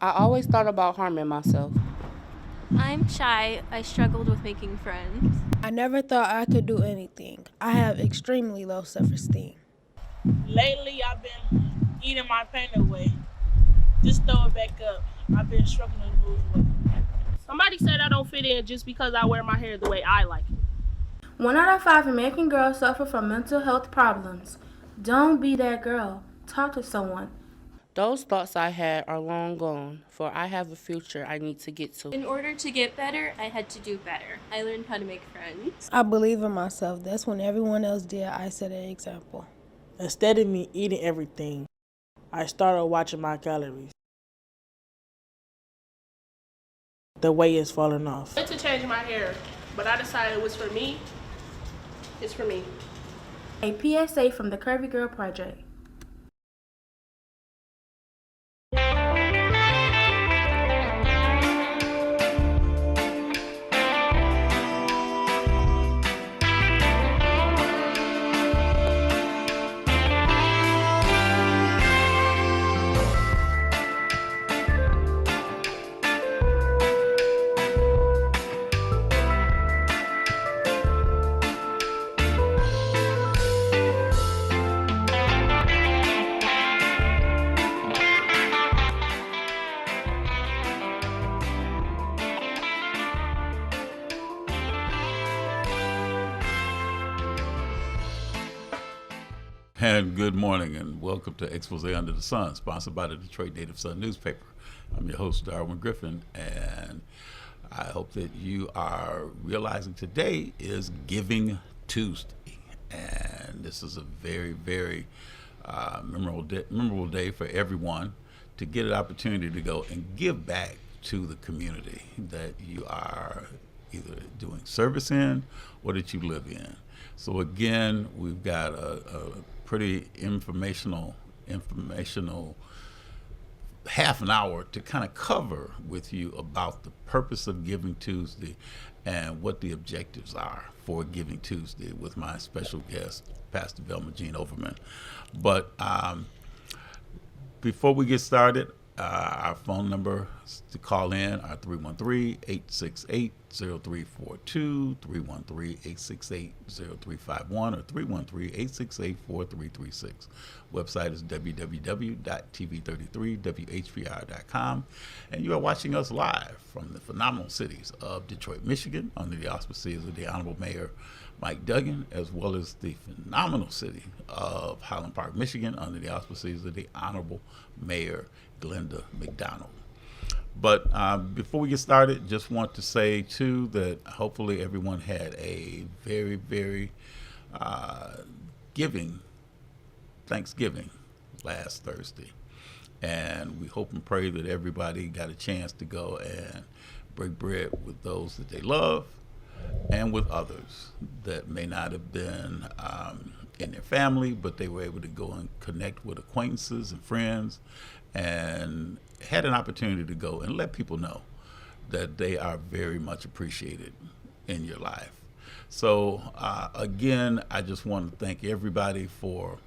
I always thought about harming myself. I'm shy. I struggled with making friends. I never thought I could do anything. I have extremely low self esteem. Lately, I've been eating my pain away. Just throw it back up. I've been struggling to lose weight. Somebody said I don't fit in just because I wear my hair the way I like it. 1 out of 5 American girls suffer from mental health problems. Don't be that girl. Talk to someone. Those thoughts I had are long gone, for I have a future I need to get to. In order to get better, I had to do better. I learned how to make friends. I believe in myself. That's when everyone else did, I set an example. Instead of me eating everything, I started watching my calories. The weight is falling off. I went to change my hair, but I decided it was for me. It's for me. A PSA from the Curvy Girl Project. And good morning and welcome to Expose Under the Sun, sponsored by the Detroit Native Sun newspaper. I'm your host, Darwin Griffin, and I hope that you are realizing today is Giving Tuesday. And this is a very, very memorable day for everyone to get an opportunity to go and give back to the community that you are either doing service in or that you live in. So again, we've got a pretty informational half an hour to kind of cover with you about the purpose of Giving Tuesday and what the objectives are for Giving Tuesday with my special guest, Pastor Velma Jean Overman. But before we get started, our phone number to call in are 313-868-0342, 313-868-0351, or 313-868-4336. Website is www.tv33whpr.com. And you are watching us live from the phenomenal cities of Detroit, Michigan, under the auspices of the Honorable Mayor Mike Duggan, as well as the phenomenal city of Highland Park, Michigan, under the auspices of the Honorable Mayor Glenda McDonald. But before we get started, just want to say, too, that hopefully everyone had a very, very giving Thanksgiving last Thursday. And we hope and pray that everybody got a chance to go and break bread with those that they love and with others that may not have been in their family, but they were able to go and connect with acquaintances and friends and had an opportunity to go and let people know that they are very much appreciated in your life. So again, I just want to thank everybody for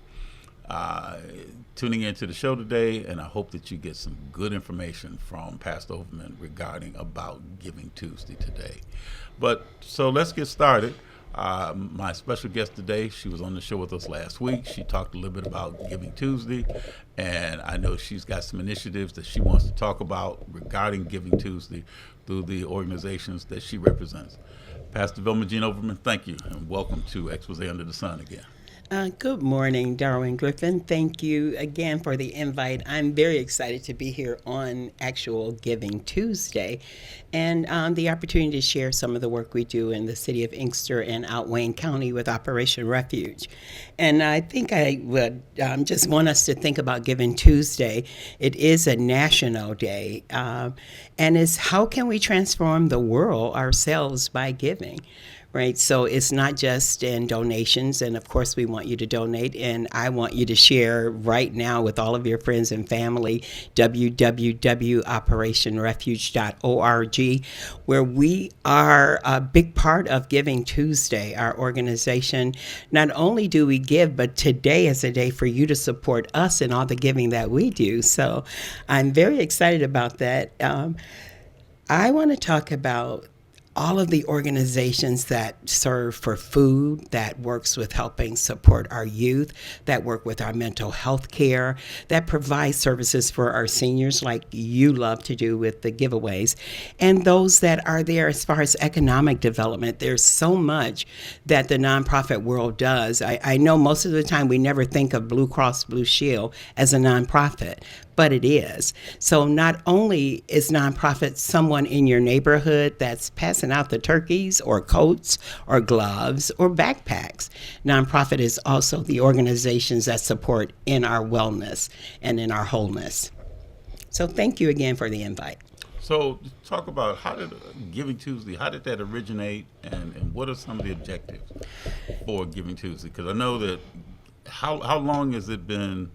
tuning into the show today, and I hope that you get some good information from Pastor Overman regarding about Giving Tuesday today. But so let's get started. My special guest today, she was on the show with us last week. She talked a little bit about Giving Tuesday, and I know she's got some initiatives that she wants to talk about regarding Giving Tuesday through the organizations that she represents. Pastor Velma Jean Overman, thank you, and welcome to Expose Under the Sun again. Good morning, Darwin Griffin. Thank you again for the invite. I'm very excited to be here on actual Giving Tuesday and the opportunity to share some of the work we do in the city of Inkster and out Wayne County with Operation Refuge. And I think I would just want us to think about Giving Tuesday. It is a national day, and it's how can we transform the world ourselves by giving? right? So it's not just in donations, and of course we want you to donate, and I want you to share right now with all of your friends and family, www.operationrefuge.org, where we are a big part of Giving Tuesday, our organization. Not only do we give, but today is a day for you to support us in all the giving that we do. So I'm very excited about that. I want to talk about all of the organizations that serve for food, that works with helping support our youth, that work with our mental health care, that provide services for our seniors like you love to do with the giveaways, and those that are there as far as economic development. There's so much that the nonprofit world does. I know most of the time we never think of Blue Cross Blue Shield as a nonprofit, but it is. So not only is nonprofit someone in your neighborhood that's passing out the turkeys or coats or gloves or backpacks, nonprofit is also the organizations that support in our wellness and in our wholeness. So thank you again for the invite. So talk about how did Giving Tuesday, how did that originate, and what are some of the objectives for Giving Tuesday? Because I know that, how long has it been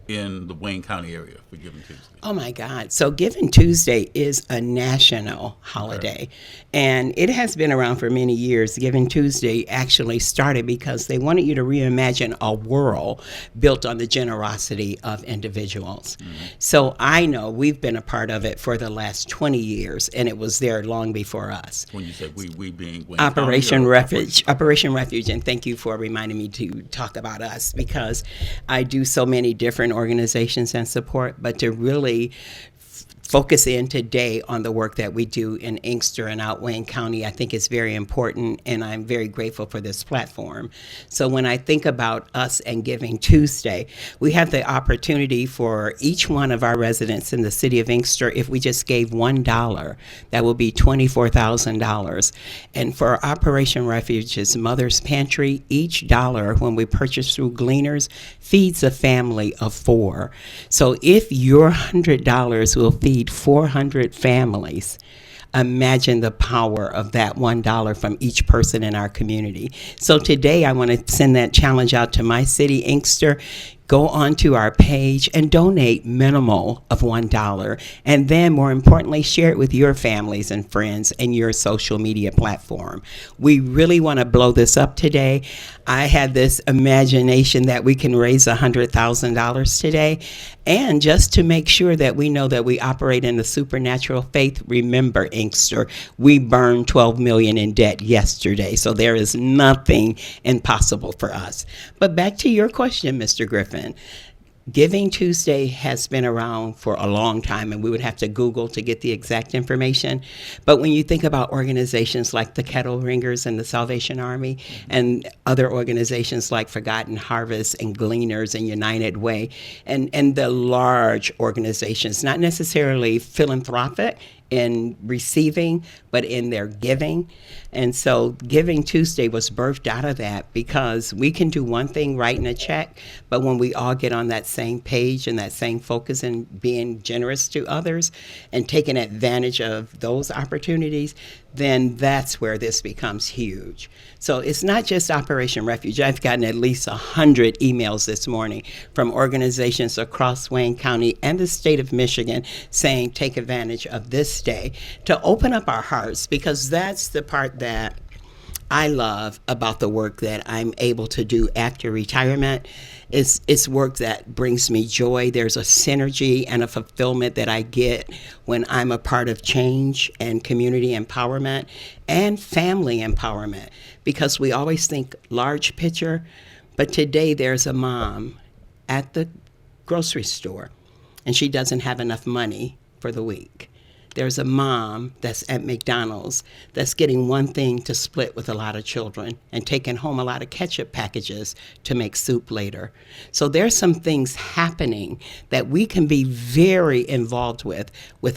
in the Wayne County area for Giving Tuesday? Oh my God. So Giving Tuesday is a national holiday, and it has been around for many years. Giving Tuesday actually started because they wanted you to reimagine a world built on the generosity of individuals. So I know we've been a part of it for the last 20 years, and it was there long before us. When you said we being Wayne Operation County, Refuge, Operation Refuge, and thank you for reminding me to talk about us, because I do so many different organizations and support, but to really focus in today on the work that we do in Inkster and out Wayne County, I think is very important, and I'm very grateful for this platform. So when I think about us and Giving Tuesday, we have the opportunity for each one of our residents in the city of Inkster, if we just gave $1, that will be $24,000. And for Operation Refuge's Mother's Pantry, each dollar when we purchase through Gleaners feeds a family of 4. So if your $100 will feed 400 families, imagine the power of that $1 from each person in our community. So today I want to send that challenge out to my city, Inkster. Go onto our page and donate minimal of $1, and then more importantly, share it with your families and friends and your social media platform. We really want to blow this up today. I had this imagination that we can raise $100,000 today, and just to make sure that we know that we operate in the supernatural faith, remember, Inkster, we burned $12 million in debt yesterday, so there is nothing impossible for us. But back to your question, Mr. Griffin. Giving Tuesday has been around for a long time, and we would have to Google to get the exact information. But when you think about organizations like the Kettle Ringers and the Salvation Army, and other organizations like Forgotten Harvest and Gleaners and United Way, and the large organizations, not necessarily philanthropic in receiving, but in their giving. And so Giving Tuesday was birthed out of that, because we can do one thing, writing a check, but when we all get on that same page and that same focus and being generous to others and taking advantage of those opportunities, then that's where this becomes huge. So it's not just Operation Refuge. I've gotten at least 100 emails this morning from organizations across Wayne County and the state of Michigan saying take advantage of this day to open up our hearts, because that's the part that I love about the work that I'm able to do after retirement. It's work that brings me joy. There's a synergy and a fulfillment that I get when I'm a part of change and community empowerment and family empowerment, because we always think large picture, but today there's a mom at the grocery store and she doesn't have enough money for the week. There's a mom that's at McDonald's that's getting one thing to split with a lot of children and taking home a lot of ketchup packages to make soup later. So there's some things happening that we can be very involved with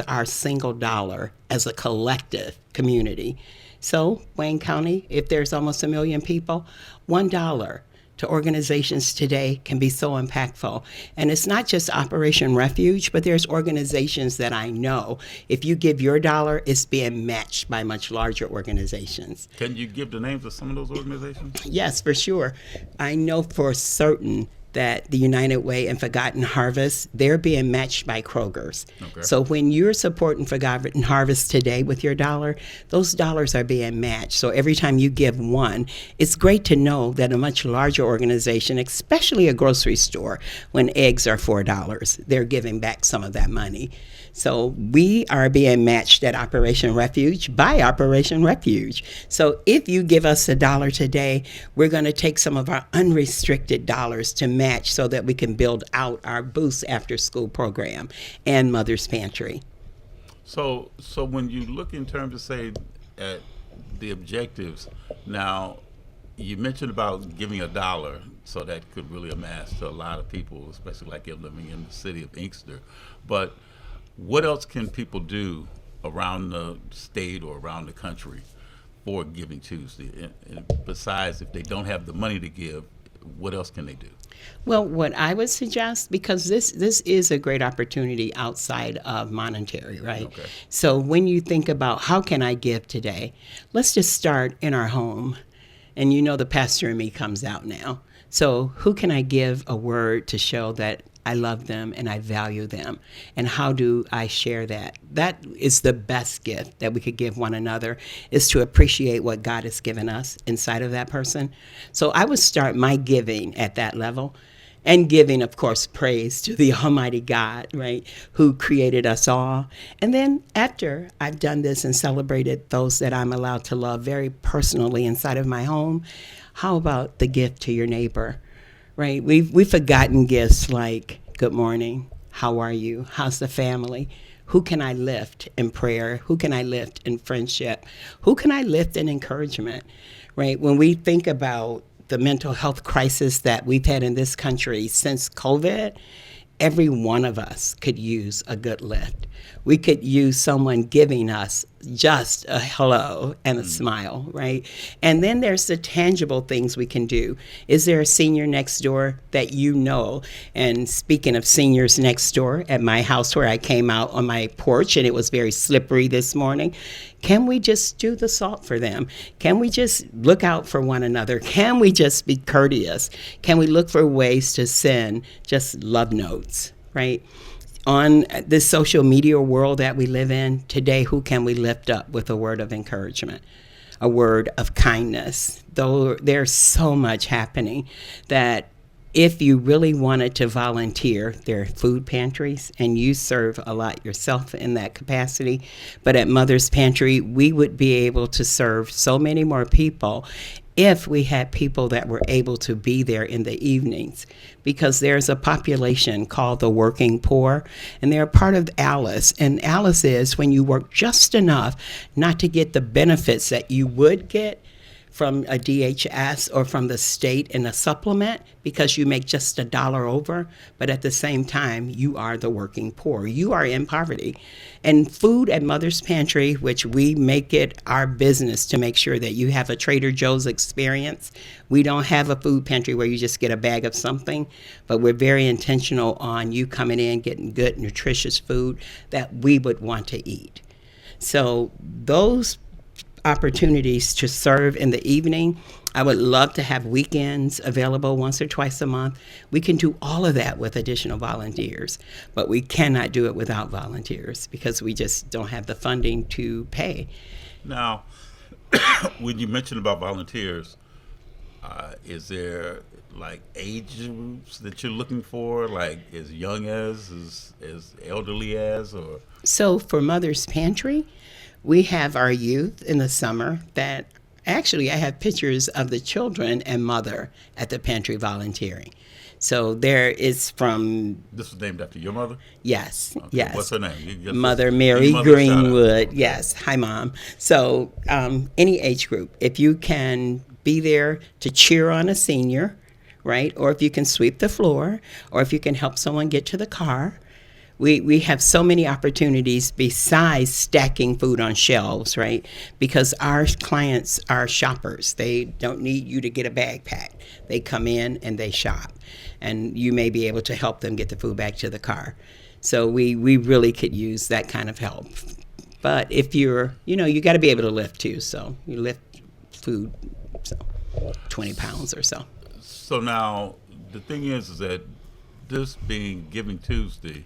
our single dollar as a collective community. So Wayne County, if there's almost 1 million people, $1 to organizations today can be so impactful. And it's not just Operation Refuge, but there's organizations that I know, if you give your dollar, it's being matched by much larger organizations. Can you give the names of some of those organizations? Yes, for sure. I know for certain that the United Way and Forgotten Harvest, they're being matched by Kroger's. Okay. So when you're supporting Forgotten Harvest today with your dollar, those dollars are being matched. So every time you give one, it's great to know that a much larger organization, especially a grocery store, when eggs are $4, they're giving back some of that money. So we are being matched at Operation Refuge by Operation Refuge. So if you give us $1 today, we're going to take some of our unrestricted dollars to match so that we can build out our Boost after school program and Mother's Pantry. So when you look in terms of, say, at the objectives, now you mentioned about giving $1, so that could really amass to a lot of people, especially like you're living in the city of Inkster. But what else can people do around the state or around the country for Giving Tuesday? And besides, if they don't have the money to give, what else can they do? Well, what I would suggest, because this is a great opportunity outside of monetary, right? Okay. So when you think about how can I give today, let's just start in our home. And you know the pastor in me comes out now. So who can I give a word to show that I love them and I value them? And how do I share that? That is the best gift that we could give one another, is to appreciate what God has given us inside of that person. So I would start my giving at that level, and giving, of course, praise to the Almighty God, right, who created us all. And then after I've done this and celebrated those that I'm allowed to love very personally inside of my home, how about the gift to your neighbor? Right, we've forgotten gifts like good morning, how are you, how's the family, who can I lift in prayer, who can I lift in friendship, who can I lift in encouragement, right? When we think about the mental health crisis that we've had in this country since COVID, every one of us could use a good lift. We could use someone giving us just a hello and a smile, right? And then there's the tangible things we can do. Is there a senior next door that you know? And speaking of seniors next door, at my house where I came out on my porch and it was very slippery this morning, can we just do the salt for them? Can we just look out for one another? Can we just be courteous? Can we look for ways to send just love notes, right? On this social media world that we live in today, who can we lift up with a word of encouragement, a word of kindness? Though there's so much happening that if you really wanted to volunteer, there are food pantries, and you serve a lot yourself in that capacity. But at Mother's Pantry, we would be able to serve so many more people if we had people that were able to be there in the evenings, because there's a population called the working poor, and they're part of ALICE. And ALICE is when you work just enough not to get the benefits that you would get from a DHS or from the state in a supplement, because you make just $1 over, but at the same time, you are the working poor. You are in poverty. And food at Mother's Pantry, which we make it our business to make sure that you have a Trader Joe's experience. We don't have a food pantry where you just get a bag of something, but we're very intentional on you coming in, getting good, nutritious food that we would want to eat. So those opportunities to serve in the evening. I would love to have weekends available once or twice a month. We can do all of that with additional volunteers, but we cannot do it without volunteers because we just don't have the funding to pay. Now, when you mentioned about volunteers, is there like age groups that you're looking for, like as young as elderly as, or? So for Mother's Pantry, we have our youth in the summer that actually I have pictures of the children and mother at the pantry volunteering. So there is from... This was named after your mother? Yes, Okay. yes. What's her name? Mother Mary Greenwood. Yes. Hi, Mom. So any age group, if you can be there to cheer on a senior, right? Or if you can sweep the floor, or if you can help someone get to the car, We have so many opportunities besides stacking food on shelves, right? Because our clients are shoppers. They don't need you to get a bag packed. They come in and they shop, and you may be able to help them get the food back to the car. So we really could use that kind of help. But if you're, you got to be able to lift too. So you lift food, so 20 pounds or so. So now the thing is that this being Giving Tuesday,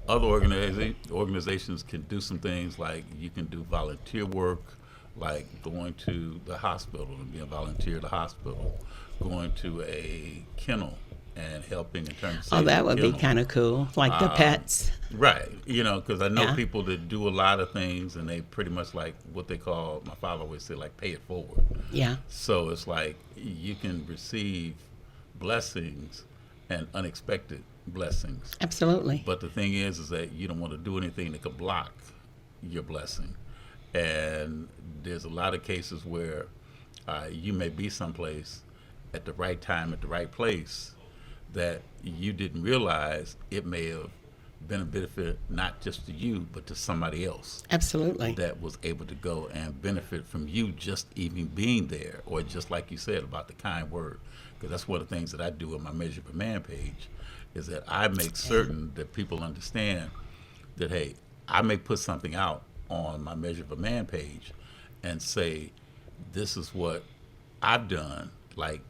other organizations can do some things like you can do volunteer work, like going to the hospital and being a volunteer at the hospital, going to a kennel and helping in terms of That would be kind of cool, like the pets. Right, because I know Yeah. people that do a lot of things and they pretty much like what they call, my father always said, like pay it forward. Yeah, So it's like you can receive blessings and unexpected blessings. absolutely. But the thing is that you don't want to do anything that could block your blessing. And there's a lot of cases where you may be someplace at the right time, at the right place, that you didn't realize it may have been a benefit not just to you, but to somebody else Absolutely. that was able to go and benefit from you just even being there, or just like you said about the kind word. Because that's one of the things that I do on my Measure of a Man page, is that I make certain that people understand that, hey, I may put something out on my Measure of a Man page and say, this is what I've done, like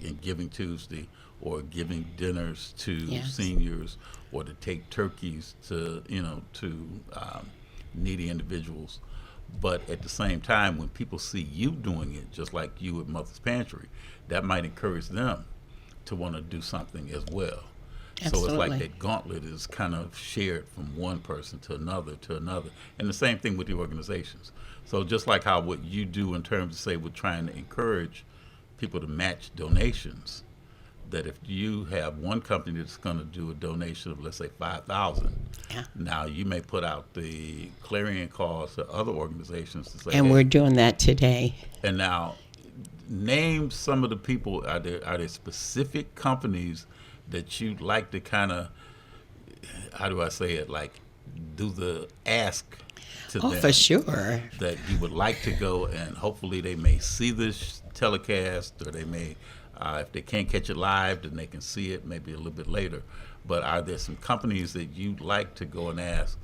in Giving Tuesday, or giving dinners to Yes. seniors, or to take turkeys to needy individuals. But at the same time, when people see you doing it, just like you at Mother's Pantry, that might encourage them to want to do something as well. So it's Absolutely. like that gauntlet is kind of shared from one person to another to another. And the same thing with the organizations. So just like how what you do in terms of, say, we're trying to encourage people to match donations, that if you have one company that's going to do a donation of, let's say, $5,000, Yeah. now you may put out the clarion calls to other organizations to say, And hey, we're doing that today. and now name some of the people. Are there specific companies that you'd like to kind of, how do I say it, like do the ask to Oh, them? for sure. That you would like to go, and hopefully they may see this telecast, or they may, if they can't catch it live, then they can see it maybe a little bit later. But are there some companies that you'd like to go and ask,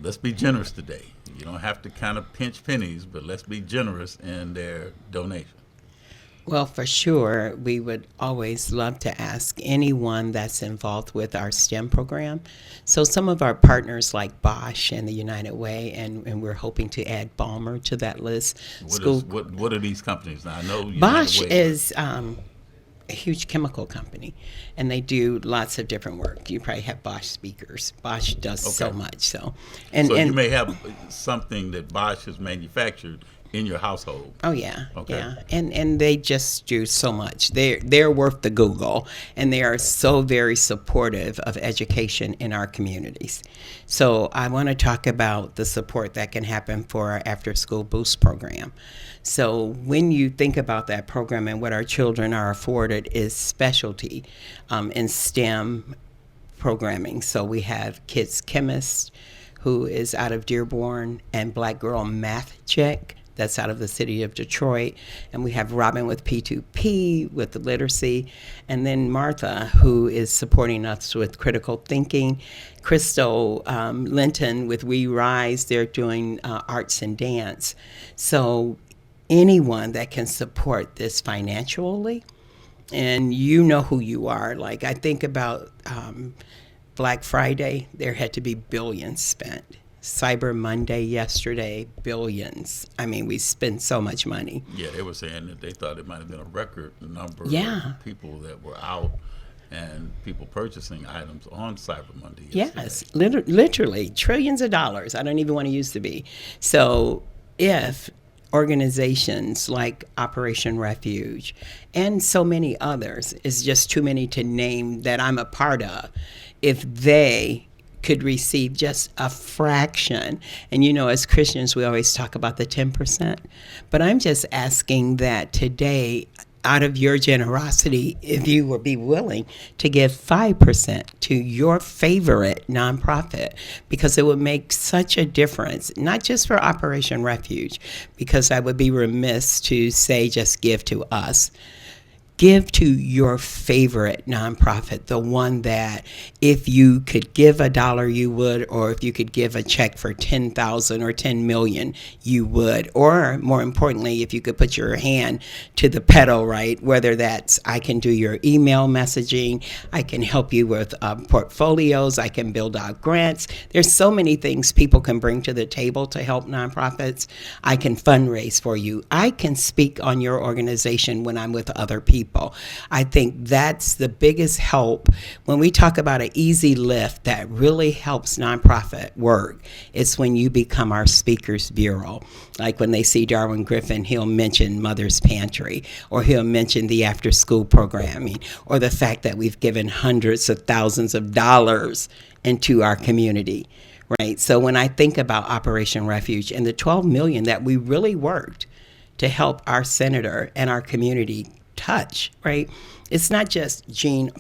let's be generous today? You don't have to kind of pinch pennies, but let's be generous in their donation. Well, for sure, we would always love to ask anyone that's involved with our STEM program. So some of our partners like Bosch and the United Way, and we're hoping to add Balmer to that list. What are these companies? Now I know United Bosch Way, is a huge chemical company, and they do lots of different work. You probably have Bosch speakers. Bosch does so Okay. much. So you may have something that Bosch has manufactured in your household. Oh yeah, Okay. yeah, and they just do so much. They're worth the Google, and they are so very supportive of education in our communities. So I want to talk about the support that can happen for our After School Boost program. So when you think about that program and what our children are afforded is specialty in STEM programming. So we have Kids Chemist, who is out of Dearborn, and Black Girl Math Check, that's out of the city of Detroit. And we have Robin with P2P with the literacy. And then Martha, who is supporting us with critical thinking. Crystal Linton with We Rise, they're doing arts and dance. So anyone that can support this financially, and you know who you are. Like I think about Black Friday, there had to be billions spent. Cyber Monday yesterday, billions. I mean, we spend so much money. Yeah, they were saying that they thought it might have been a record number Yeah. of people that were out and people purchasing items on Cyber Monday Yes, yesterday. literally trillions of dollars. I don't even want to use to be. So if organizations like Operation Refuge and so many others, it's just too many to name that I'm a part of, if they could receive just a fraction. And you know, as Christians, we always talk about the 10%. But I'm just asking that today, out of your generosity, if you would be willing to give 5% to your favorite nonprofit, because it would make such a difference, not just for Operation Refuge, because I would be remiss to say just give to us. Give to your favorite nonprofit, the one that if you could give $1, you would, or if you could give a check for 10,000 or 10 million, you would. Or more importantly, if you could put your hand to the pedal, right? Whether that's I can do your email messaging, I can help you with portfolios, I can build out grants. There's so many things people can bring to the table to help nonprofits. I can fundraise for you. I can speak on your organization when I'm with other people. I think that's the biggest help when we talk about an easy lift that really helps nonprofit work. It's when you become our speakers bureau. Like when they see Darwin Griffin, he'll mention Mother's Pantry, or he'll mention the after school programming, or the fact that we've given hundreds of thousands of dollars into our community. Right. So when I think about Operation Refuge and the 12 million that we really worked to help our senator and our community touch, right? It's not just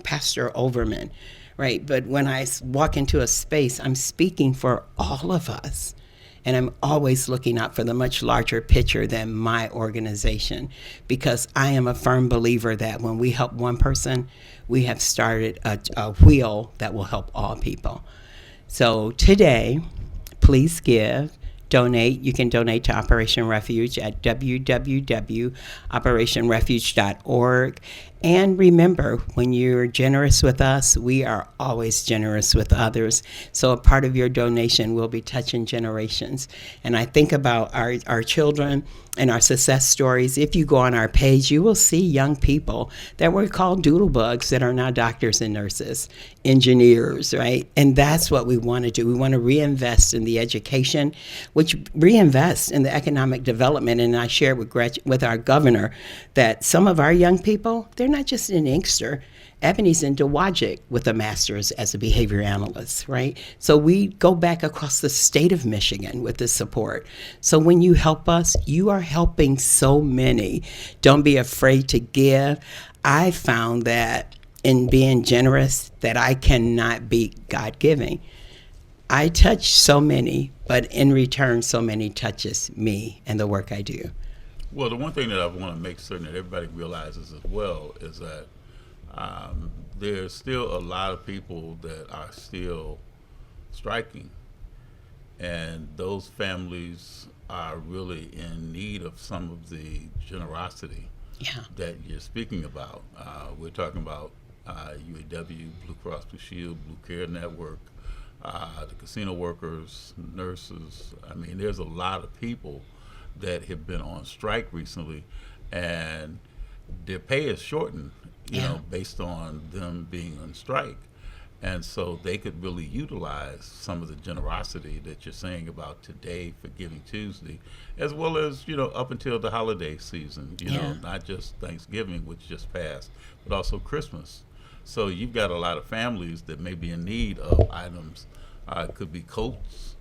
Pastor Overman, right? But when I walk into a space, I'm speaking for all of us. And I'm always looking out for the much larger picture than my organization, because I am a firm believer that when we help one person, we have started a wheel that will help all people. So today, please give. Donate. You can donate to Operation Refuge at www.operationrefuge.org. And remember, when you're generous with us, we are always generous with others. So a part of your donation will be touching generations. And I think about our children and our success stories. If you go on our page, you will see young people that were called doodlebugs that are now doctors and nurses, engineers, right? And that's what we want to do. We want to reinvest in the education, which reinvest in the economic development. And I shared with our governor that some of our young people, they're not just in Inkster. Ebony's in Dowagic with a master's as a behavior analyst, right? So we go back across the state of Michigan with this support. So when you help us, you are helping so many. Don't be afraid to give. I found that in being generous that I cannot beat God-giving. I touch so many, but in return, so many touches me and the work I do. Well, the one thing that I want to make certain that everybody realizes as well is that there's still a lot of people that are still striking, and those families are really in need of some of the generosity that you're speaking about. We're talking about UAW, Blue Cross Blue Shield, Blue Care Network, the casino workers, nurses. I mean, there's a lot of people that have been on strike recently, and their pay is shortened, you know, based on them being on strike. And so they could really utilize some of the generosity that you're saying about today for Giving Tuesday, as well as, you know, up until the holiday season, you know, not just Thanksgiving, which just passed, but also Christmas. So you've got a lot of families that may be in need of items. It could be coats,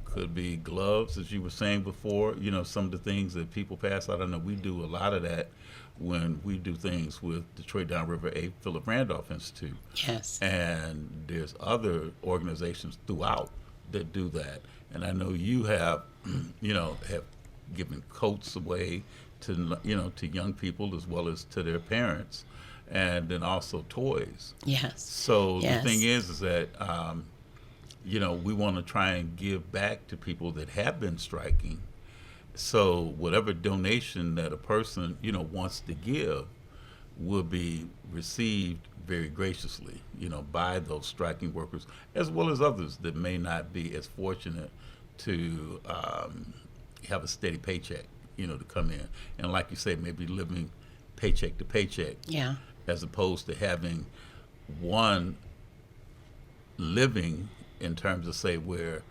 could be gloves, as you were saying before, you know, some of the things that people pass out. I know we do a lot of that when we do things with Detroit Downriver A. Philip Randolph Institute. Yes. And there's other organizations throughout that do that. And I know you have, you know, have given coats away to, you know, to young people as well as to their parents, and then also toys. Yes. So the thing is that, you know, we want to try and give back to people that have been striking. So whatever donation that a person, you know, wants to give will be received very graciously, you know, by those striking workers, as well as others that may not be as fortunate to have a steady paycheck, you know, to come in. And like you say, maybe living paycheck to paycheck, as opposed to having one living in terms of, say, where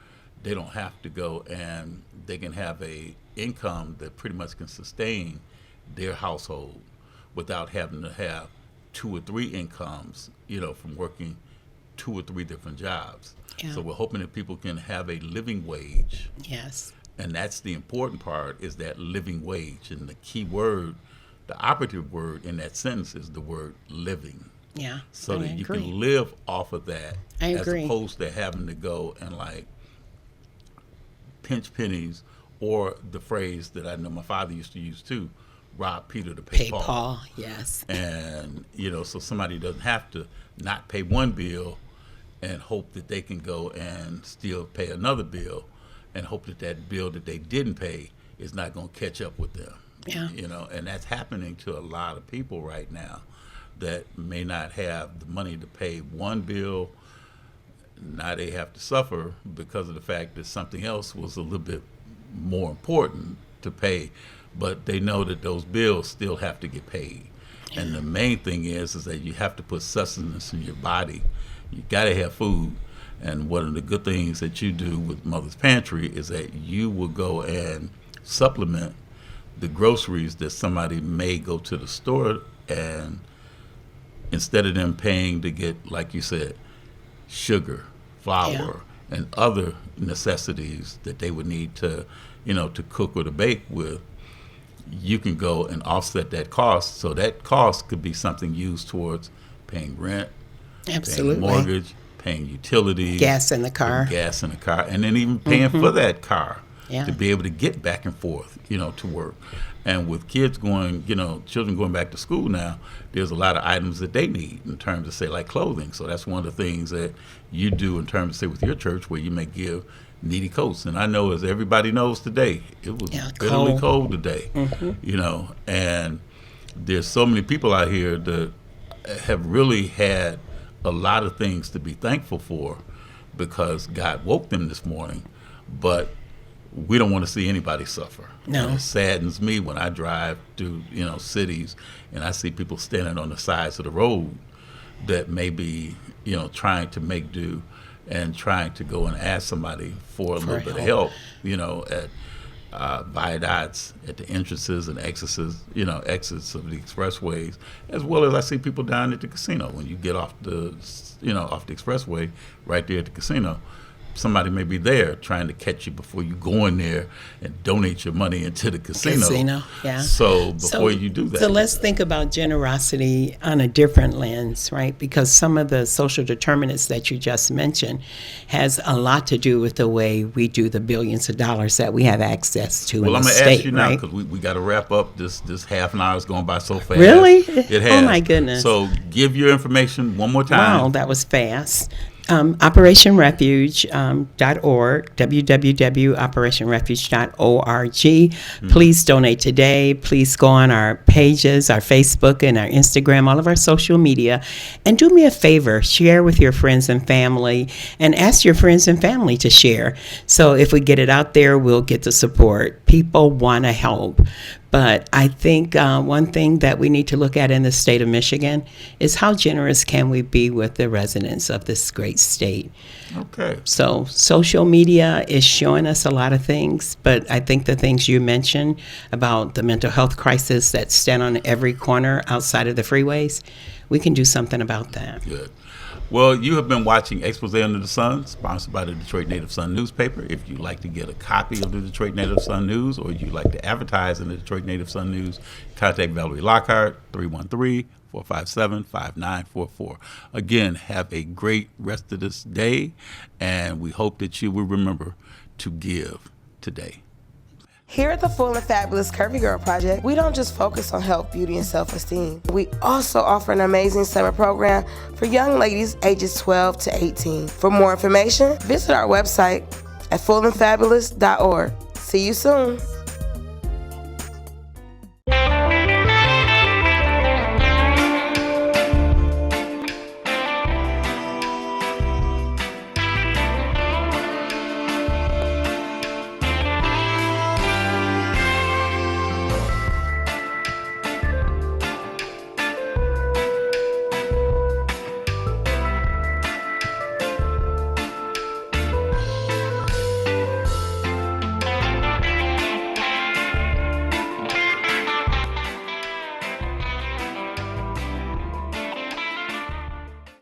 they don't have to go and they can have a income that pretty much can sustain their household without having to have 2 or 3 incomes, you know, from working 2 or 3 different jobs. So we're hoping that people can have a living wage. Yes. And that's the important part, is that living wage. And the key word the operative word in that sentence is the word living. Yeah. So I that you agree. can live off of that, I as agree. opposed to having to go and like pinch pennies, or the phrase that I know my father used to use too, rob Peter to pay Paul. Paul, yes. And, so somebody doesn't have to not pay one bill and hope that they can go and still pay another bill and hope that that bill that they didn't pay is not going to catch up with them. Yeah. And that's happening to a lot of people right now that may not have the money to pay one bill. Now they have to suffer because of the fact that something else was a little bit more important to pay, but they know that those bills still have to get paid. And the main thing is that you have to put sustenance in your body. You got to have food. And one of the good things that you do with Mother's Pantry is that you will go and supplement the groceries that somebody may go to the store, and instead of them paying to get, like you said, sugar, flour, and other necessities that they would need to, to cook or to bake with, you can go and offset that cost. So that cost could be something used towards paying rent, Absolutely. paying mortgage, paying utilities, Gas in the car. and then even paying for that car Yeah. to be able to get back and forth, to work. And with kids going, children going back to school now, there's a lot of items that they need in terms of, say, like clothing. So that's one of the things that you do in terms of, say, with your church, where you may give needy coats. And I know, as everybody knows today, it was bitterly cold today, and there's so many people out here that have really had a lot of things to be thankful for because God woke them this morning, but we don't want to see anybody suffer. No. And it saddens me when I drive through, cities and I see people standing on the sides of the road that may be, trying to make do and trying to go and ask somebody for a little bit of help, at viaducts, at the entrances and exits of the expressways, as well as I see people down at the casino. When you get off the expressway right there at the casino, somebody may be there trying to catch you before you go in there and donate your money into the casino. Yeah. So before you do that. So let's think about generosity on a different lens, right? Because some of the social determinants that you just mentioned has a lot to do with the way we do the billions of dollars that we have access to in Well, the I'm state, going to ask you now, right? because we got to wrap up. This half an hour is going by so fast. Really? It has. Oh, my goodness. So give your information one more time. Wow, that was fast. OperationRefuge.org, www.operationrefuge.org. Please donate today. Please go on our pages, our Facebook and our Instagram, all of our social media. And do me a favor, share with your friends and family, and ask your friends and family to share. So if we get it out there, we'll get the support. People want to help. But I think one thing that we need to look at in the state of Michigan is how generous can we be with the residents of this great state. Okay. So social media is showing us a lot of things, but I think the things you mentioned about the mental health crisis that stand on every corner outside of the freeways, we can do something about that. Good. Well, you have been watching Expose Under the Sun, sponsored by the Detroit Native Sun newspaper. If you'd like to get a copy of the Detroit Native Sun News, or you'd like to advertise in the Detroit Native Sun News, contact Valerie Lockhart, 313-457-5944. Again, have a great rest of this day, and we hope that you will remember to give today. Here at the Full and Fabulous Curvy Girl Project, we don't just focus on health, beauty, and self-esteem. We also offer an amazing summer program for young ladies ages 12 to 18. For more information, visit our website at fullandfabulous.org. See you soon.